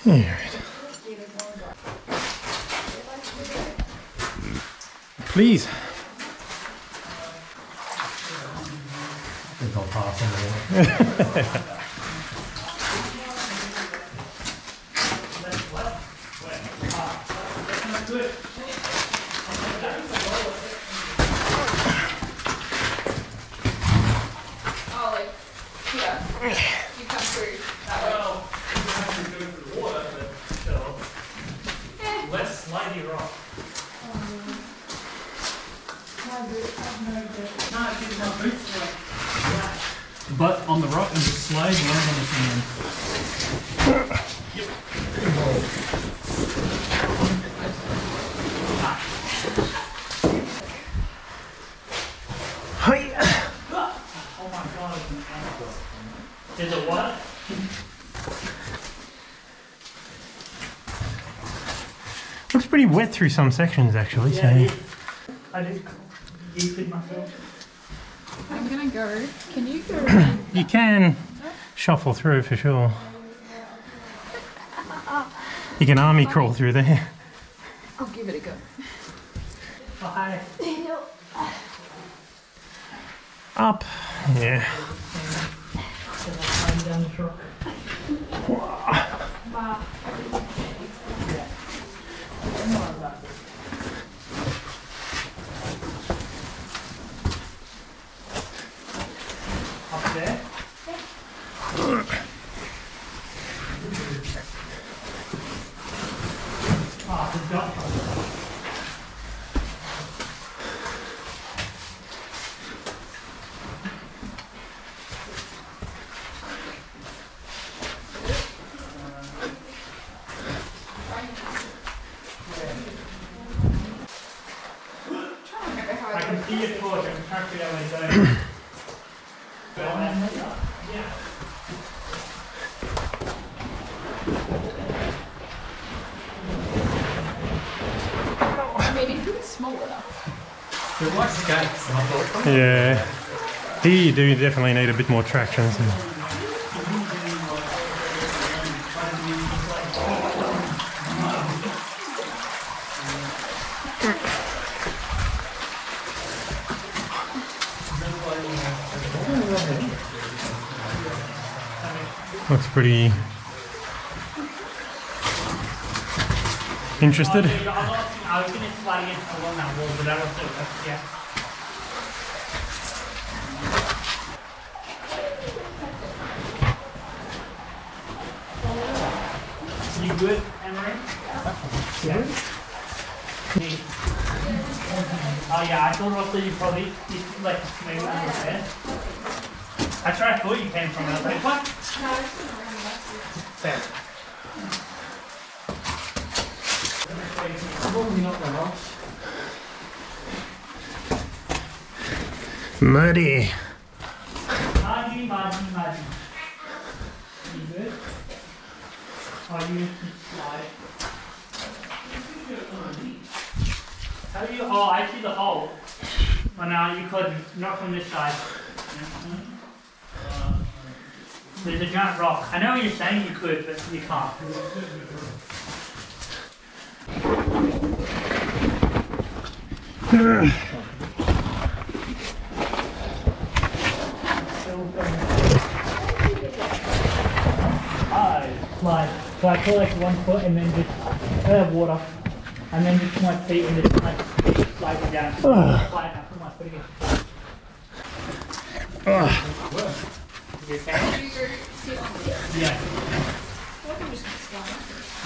Alright. Please. I think I'll pass on the water. But on the rock and just slide right on the sand. Yep. Hi. Oh my god. Is it what? Looks pretty wet through some sections actually. Yeah, So. I just yeeted myself. I'm gonna go. Can you go? You can shuffle through for sure. You can army crawl through there. I'll give it a go. Bye. Up. Yeah. Down the truck. Up there. Ah, the duck. I can see your torch, I can track it out my zone. Yeah. I mean, if it was small enough. It likes skates, I thought. Yeah. Here you do definitely need a bit more traction. So. Looks pretty interested. I was going to slide against along that wall, but that was it. Yeah. You good, Emery? Yeah. Oh yeah, I thought also you probably like maybe under there. That's where I thought you came from. I was like, what? Fair. Muddy. Muddy. You good? Are you slide? How do you? Oh, I see the hole. Well, now you could not from this side. There's a giant rock. I know what you're saying you could, but you can't. Slide. So I pull like 1 foot and then just water, and then just put my feet and just like slide it down. Slide and I put my foot against the floor. You okay? Yeah.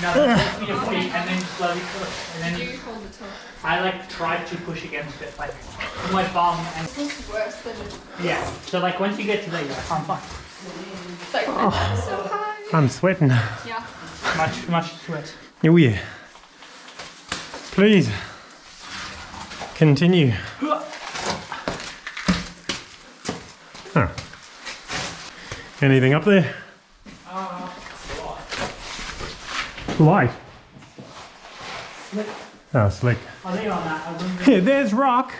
No, that's me to feet and then slowly push. And then You hold the top. I like try to push against it, like with my bum and It's worse than it. yeah. So like once you get to there, you're like, I'm fine. It's like, so high. I'm sweating. Yeah. Much sweat. Oh yeah. Please. Continue. Huh. Anything up there? Light. Slick. Oh, slick. I'll leave on that. I wouldn't. Here, there's rock.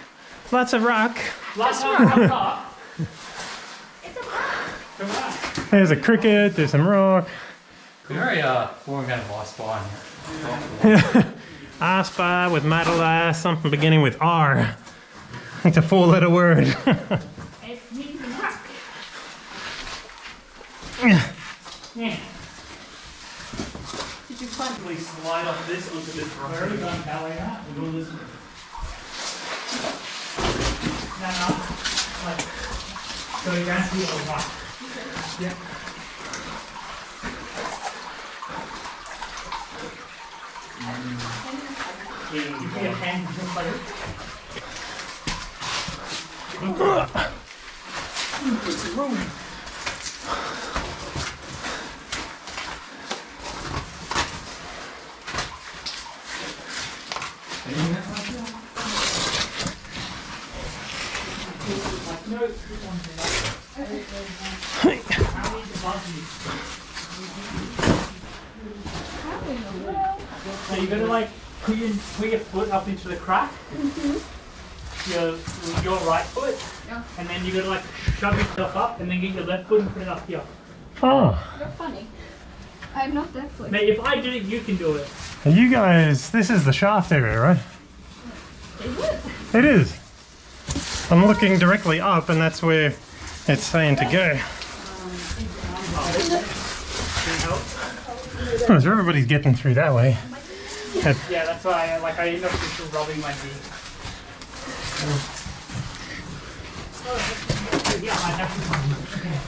Lots of rock. Last time I up. It's a rock. There's a cricket, there's some rock. Very boring out of ice bar in here. Ice bar with metal something beginning with R. It's a 4-letter word. It means rock. Yeah. Did you find We slide off this onto this rock. Where are we going that way now? We're going this way. No. Like, so you're going to see a rock. Yeah. Yeah, you put your hand just like What's wrong? So you're gonna like put your foot up into the crack. Your right foot. Yeah. And then you're gonna like shove yourself up and then get your left foot and put it up here. Oh. You're funny. I'm not that funny. Mate, if I did it, you can do it. You guys, this is the shaft area, right? Is it? It is. I'm looking directly up and that's where it's saying to go. Oh, so everybody's getting through that way. Yeah, that's why I end up just rubbing my knee. Yeah, I have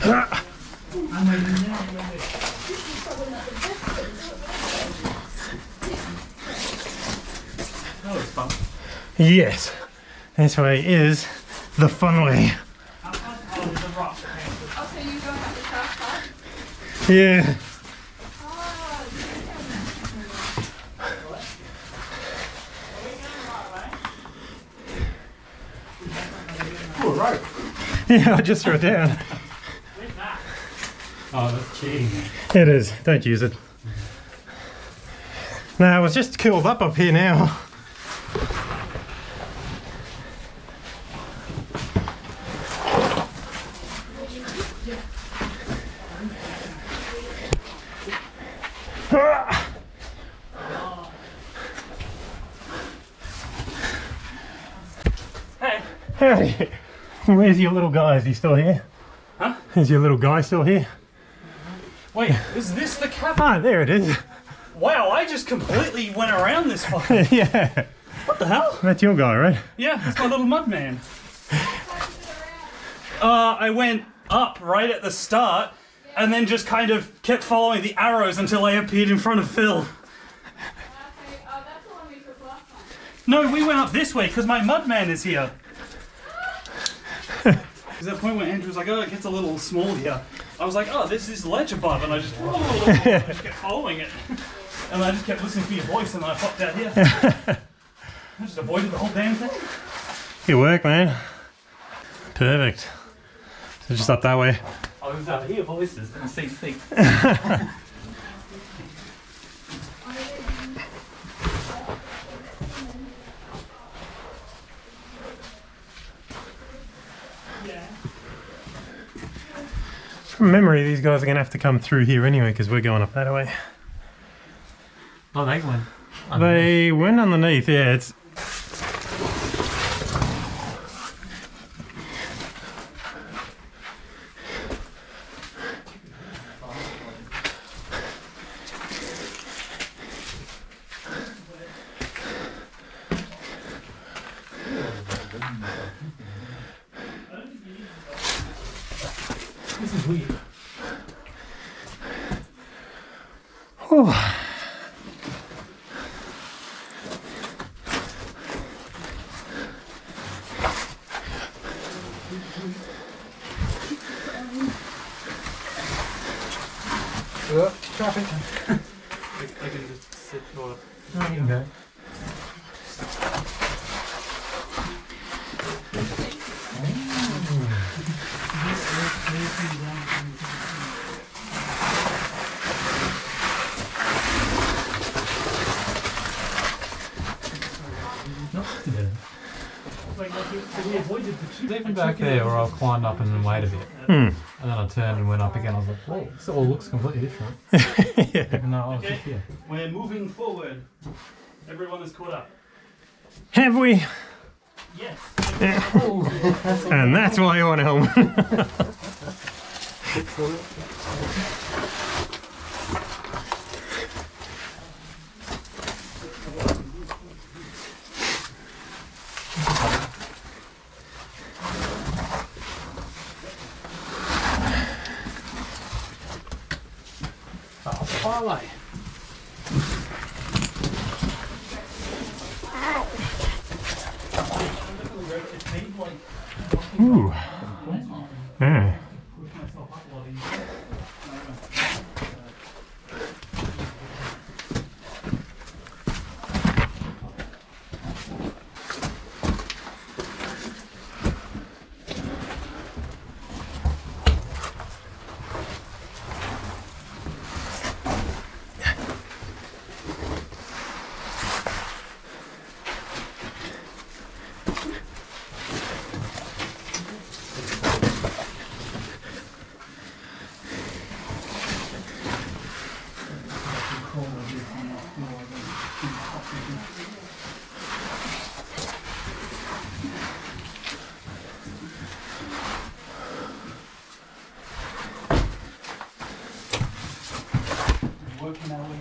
to. I'm waiting there. That was fun. Yes, this way is the fun way. Oh, there's a rock. Oh, so you don't have the top part? Yeah. Oh, right. Yeah, I just threw it down. Where's that? Oh, that's cheating. It is. Don't use it. No, it's just curled up here now. Hey. Howdy. Where's your little guy? Is he still here? Huh? Is your little guy still here? Wait, is this the cabin? Ah, there it is. Wow, I just completely went around this fucking... Yeah. What the hell? That's your guy, right? Yeah, it's my little mud man. I went up right at the start and then just kind of kept following the arrows until I appeared in front of Phil. Okay, that's the one we took last time. No, we went up this way because my mud man is here. There's that point where Andrew was like, oh, it gets a little small here. I was like, oh, there's this ledge above, and I just kept following it. And I just kept listening for your voice, and then I popped out here. I just avoided the whole damn thing. Good work, man. Perfect. So just up that way. I was out here, voices, and see feet. From memory, these guys are going to have to come through here anyway because we're going up that way. Oh, they went. They went underneath, yeah. It's This is weird. Whew. Traffic. I can just sit or... No, you can go. like so we avoided the two. Even back there where I climbed up and then wait a bit. And then I turned and went up again. I was like, whoa, this all looks completely different. Yeah. Even though I was just here. We're moving forward. Everyone is caught up. Have we? Yes. And that's why you want home. Highway. Ooh. Yeah. Working our way.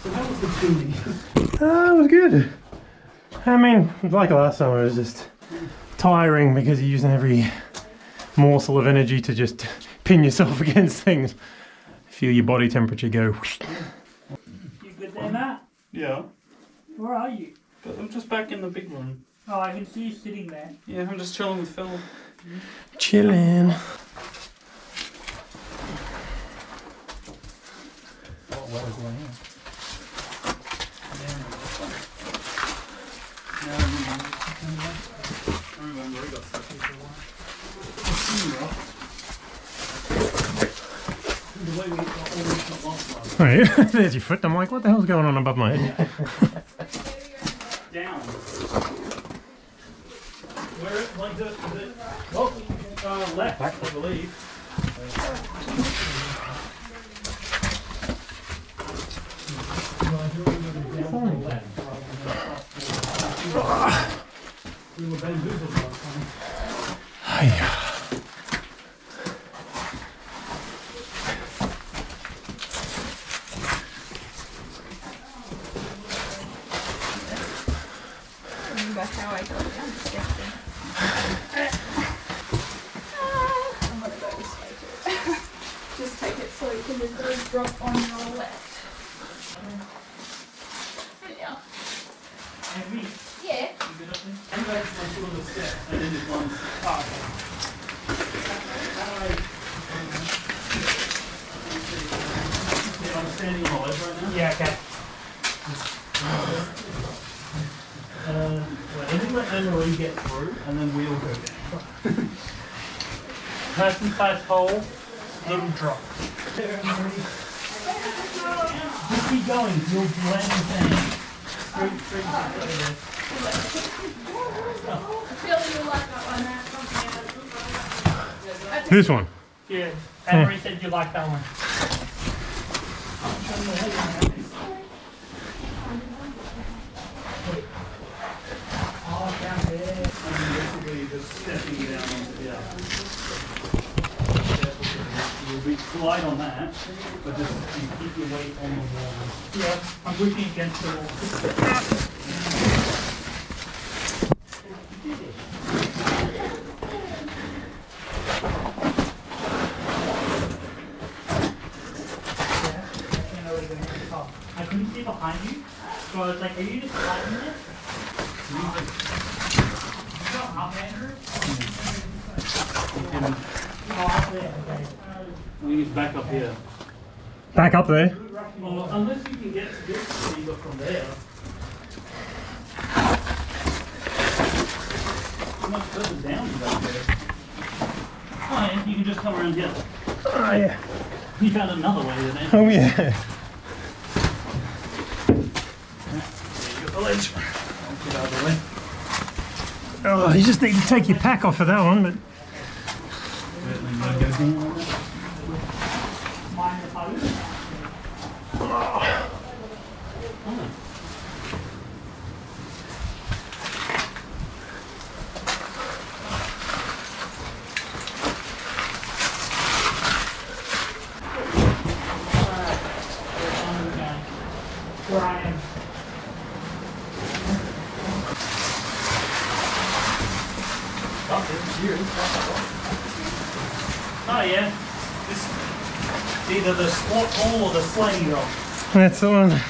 So how was the tuning? It was good. I mean, like last time, it was just tiring because you're using every morsel of energy to just pin yourself against things. Feel your body temperature go. You good there, Matt? Yeah. Where are you? But I'm just back in the big room. Oh, I can see you sitting there. Yeah, I'm just chilling with Phil. Chilling. What weather's going on? I remember he got stuck here for a while. The way we got all this lost last Right, there's your foot. I'm like, what the hell's going on above my head? down. Where it like the left, I believe. We were bamboozled last time. Hiya. Remember how I got down stepping. I'm gonna go this way too. Just take it so you can just drop on your left. Yeah. And me. Yeah. You get up there? I'm going to my little step and then just one. I'm standing on my leg right now. Yeah, okay. I think let Anne-Marie get through and then we'll go down. Person first hole, little drop. Just keep going, you'll land in sand. Straight there. Phil, you like that one? This one. Yeah, Anne-Marie said you like that one. Oh, down there. Basically just stepping down onto the other. You'll be slide on that, but just keep your weight on the wall. Yeah, I'm pushing against the wall. I couldn't see behind you, so I was like, are you just sliding it? You go up, Andrew? Oh, up there, okay. I think it's back up here. Back up there. Well, unless you can get to this so you go from there. How much further down is that there? Oh, and you can just come around here. Oh, yeah. You found another way than that. Oh, yeah. the ledge. I'll get out of the way. Oh, you just need to take your pack off for that one, but Where I am. Oh yeah. This either the squat ball or the sliding rock. that's the one.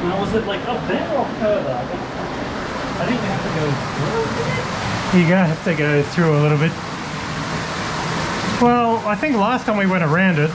Now was it like up there or further? I think you have to go through. You're gonna have to go through a little bit. Well, I think last time we went around it.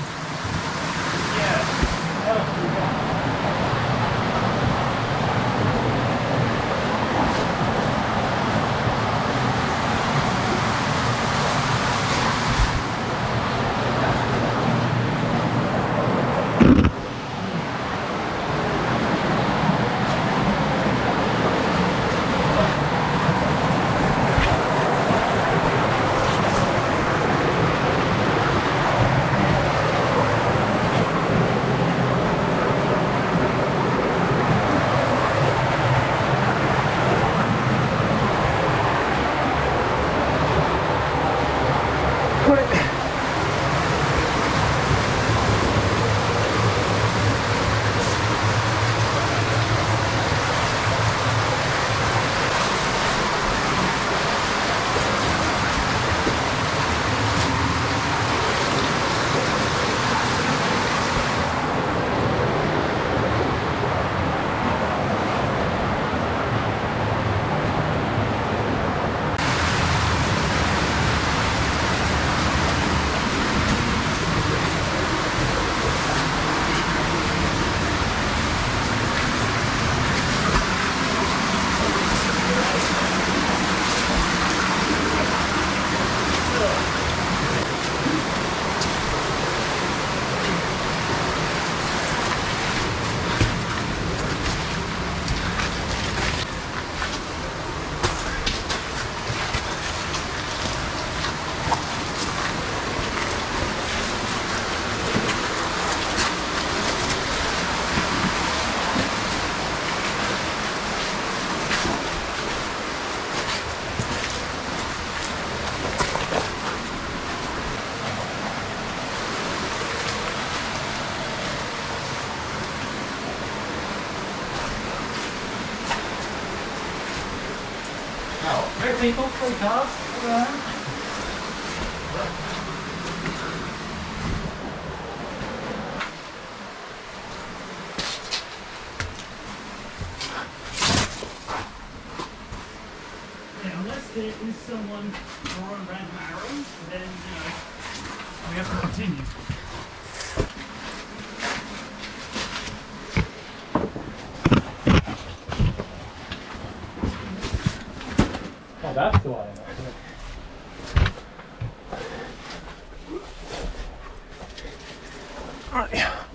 Three people, 3 cars. Yeah, unless there is someone throwing random arrows, then we have to continue. Oh, that's the way. Right.